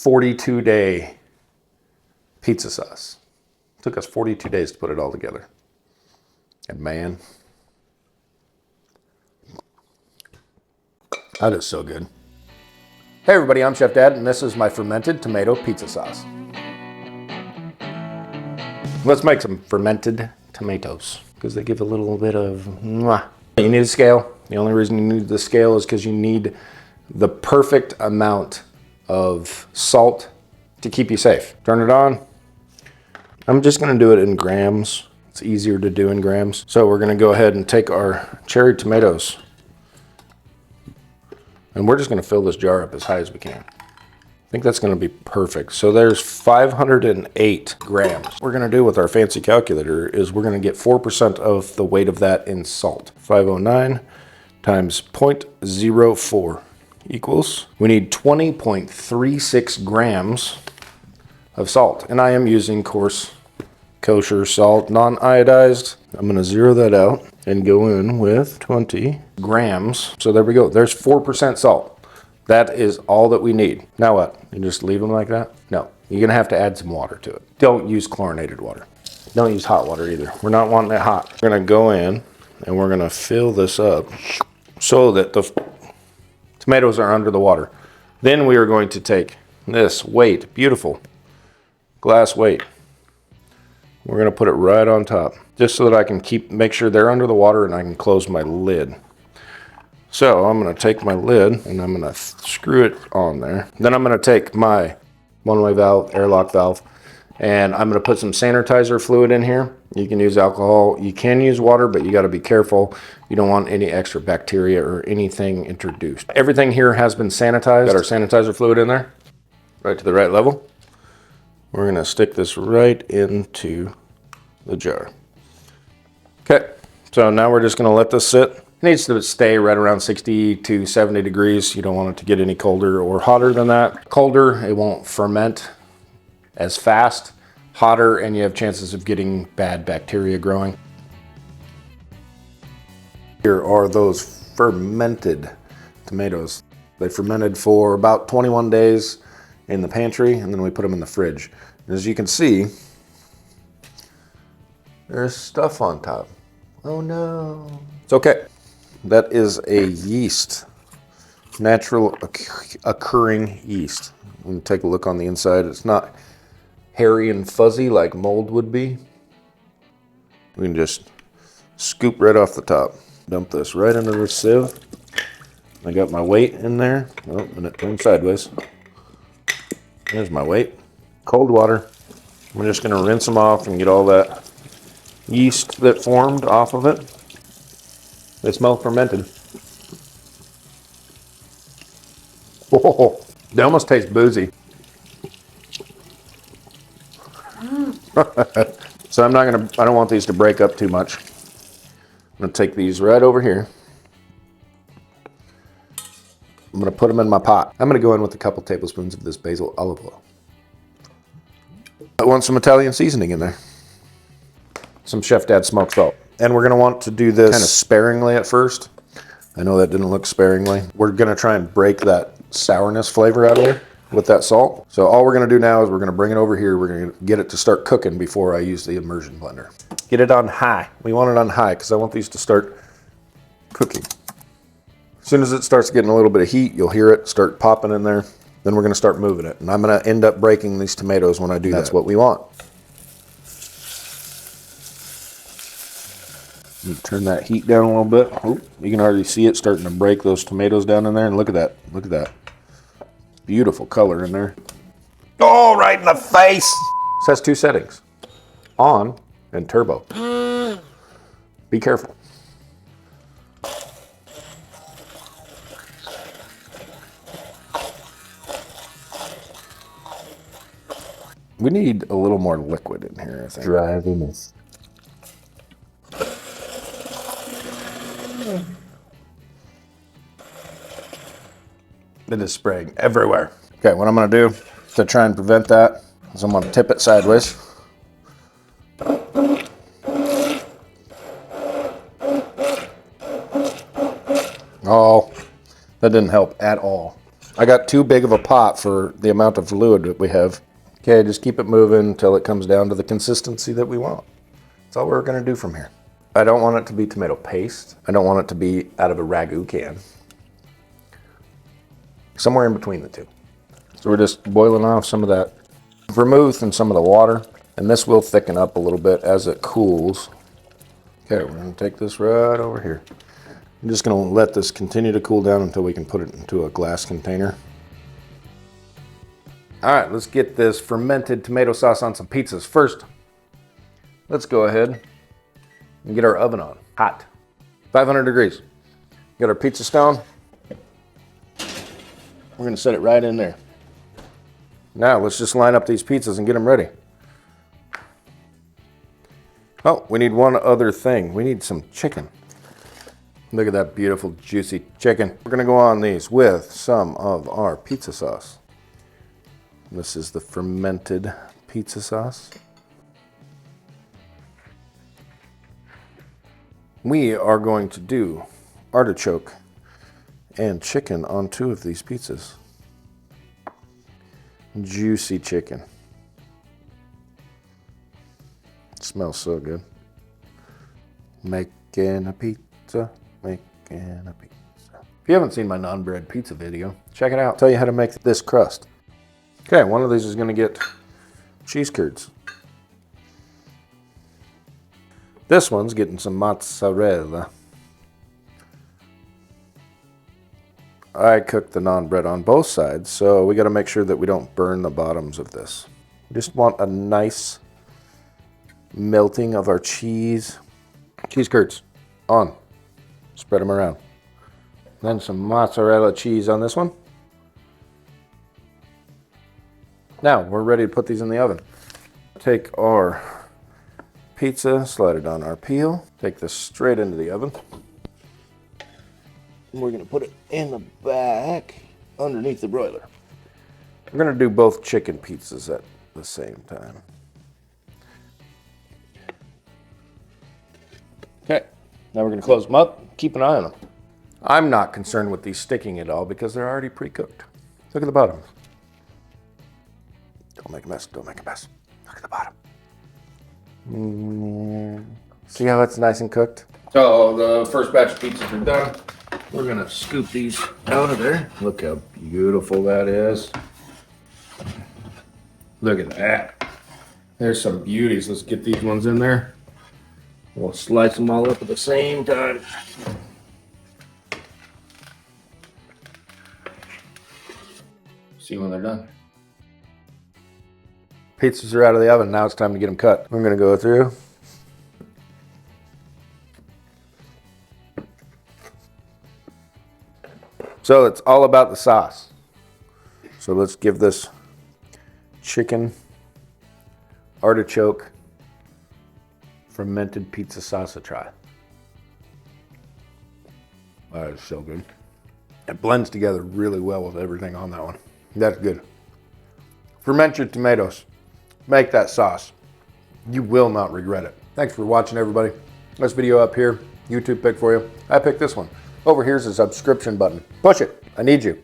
42-day pizza sauce. It took us 42 days to put it all together. And man, that is so good. Hey everybody, I'm Chef Dad, and this is my fermented tomato pizza sauce. Let's make some fermented tomatoes because they give a little bit of mwah. You need a scale. The only reason you need the scale is because you need the perfect amount of salt to keep you safe. Turn it on. I'm just gonna do it in grams. It's easier to do in grams. So we're gonna go ahead and take our cherry tomatoes and we're just gonna fill this jar up as high as we can. I think that's gonna be perfect. So there's 508 grams. What we're gonna do with our fancy calculator is we're gonna get 4% of the weight of that in salt. 509 times 0.04 equals, we need 20.36 grams of salt. And I am using coarse kosher salt, non-iodized. I'm gonna zero that out and go in with 20 grams. So there we go, there's 4% salt. That is all that we need. Now what, you just leave them like that? No, you're gonna have to add some water to it. Don't use chlorinated water. Don't use hot water either. We're not wanting it hot. We're gonna go in and we're gonna fill this up so that the tomatoes are under the water. Then we are going to take this weight, beautiful glass weight. We're gonna put it right on top, just so that I can make sure they're under the water and I can close my lid. So I'm gonna take my lid and I'm gonna screw it on there. Then I'm gonna take my one-way valve, airlock valve, and I'm gonna put some sanitizer fluid in here. You can use alcohol, you can use water, but you gotta be careful. You don't want any extra bacteria or anything introduced. Everything here has been sanitized. Got our sanitizer fluid in there, right to the right level. We're gonna stick this right into the jar. Okay, so now we're just gonna let this sit. It needs to stay right around 60 to 70 degrees. You don't want it to get any colder or hotter than that. Colder, it won't ferment as fast. Hotter, and you have chances of getting bad bacteria growing. Here are those fermented tomatoes. They fermented for about 21 days in the pantry, and then we put them in the fridge. And as you can see, there's stuff on top. Oh no. It's okay. That is a yeast, natural occurring yeast. When you take a look on the inside, it's not hairy and fuzzy like mold would be. We can just scoop right off the top. Dump this right into the sieve. I got my weight in there. Oh, and it turned sideways. There's my weight. Cold water. We're just gonna rinse them off and get all that yeast that formed off of it. They smell fermented. Oh, they almost taste boozy. So I don't want these to break up too much. I'm gonna take these right over here. I'm gonna put them in my pot. I'm gonna go in with a couple tablespoons of this basil olive oil. I want some Italian seasoning in there. Some Chef Dad smoked salt. And we're gonna want to do this kind of sparingly at first. I know that didn't look sparingly. We're gonna try and break that sourness flavor out of there with that salt. So all we're gonna do now is we're gonna bring it over here. We're gonna get it to start cooking before I use the immersion blender. Get it on high. We want it on high because I want these to start cooking. As soon as it starts getting a little bit of heat, you'll hear it start popping in there. Then we're gonna start moving it. And I'm gonna end up breaking these tomatoes when I do that. That's what we want. Turn that heat down a little bit. Oh, you can already see it starting to break those tomatoes down in there. And look at that. Look at that. Beautiful color in there. Oh, right in the face. This has two settings. On and turbo. Be careful. We need a little more liquid in here, I think. Driviness. It is spraying everywhere. Okay, what I'm gonna do to try and prevent that is I'm gonna tip it sideways. Oh, that didn't help at all. I got too big of a pot for the amount of fluid that we have. Okay, just keep it moving until it comes down to the consistency that we want. That's all we're gonna do from here. I don't want it to be tomato paste. I don't want it to be out of a ragu can. Somewhere in between the two. So we're just boiling off some of that vermouth and some of the water, and this will thicken up a little bit as it cools. Okay, we're gonna take this right over here. I'm just gonna let this continue to cool down until we can put it into a glass container. All right, let's get this fermented tomato sauce on some pizzas. First, let's go ahead and get our oven on, hot, 500 degrees. Got our pizza stone. We're gonna set it right in there. Now let's just line up these pizzas and get them ready. Oh, we need one other thing. We need some chicken. Look at that beautiful juicy chicken. We're gonna go on these with some of our pizza sauce. This is the fermented pizza sauce. We are going to do artichoke and chicken on 2 of these pizzas. Juicy chicken. It smells so good. Making a pizza, making a pizza. If you haven't seen my naan bread pizza video, check it out. I'll tell you how to make this crust. Okay, one of these is gonna get cheese curds. This one's getting some mozzarella. I cooked the naan bread on both sides, so we gotta make sure that we don't burn the bottoms of this. We just want a nice melting of our cheese. Cheese curds, on. Spread them around. Then some mozzarella cheese on this one. Now, we're ready to put these in the oven. Take our pizza, slide it on our peel. Take this straight into the oven. And we're gonna put it in the back underneath the broiler. We're gonna do both chicken pizzas at the same time. Okay, now we're gonna close them up, keep an eye on them. I'm not concerned with these sticking at all because they're already pre-cooked. Look at the bottom. Don't make a mess, don't make a mess. Look at the bottom. See how it's nice and cooked? So the first batch of pizzas are done. We're gonna scoop these out of there. Look how beautiful that is. Look at that. There's some beauties. Let's get these ones in there. We'll slice them all up at the same time. See when they're done. Pizzas are out of the oven. Now it's time to get them cut. We're gonna go through. So it's all about the sauce. So let's give this chicken artichoke fermented pizza sauce a try. That is so good. It blends together really well with everything on that one. That's good. Ferment your tomatoes. Make that sauce. You will not regret it. Thanks for watching, everybody. This video up here, YouTube picked for you. I picked this one. Over here's a subscription button. Push it. I need you.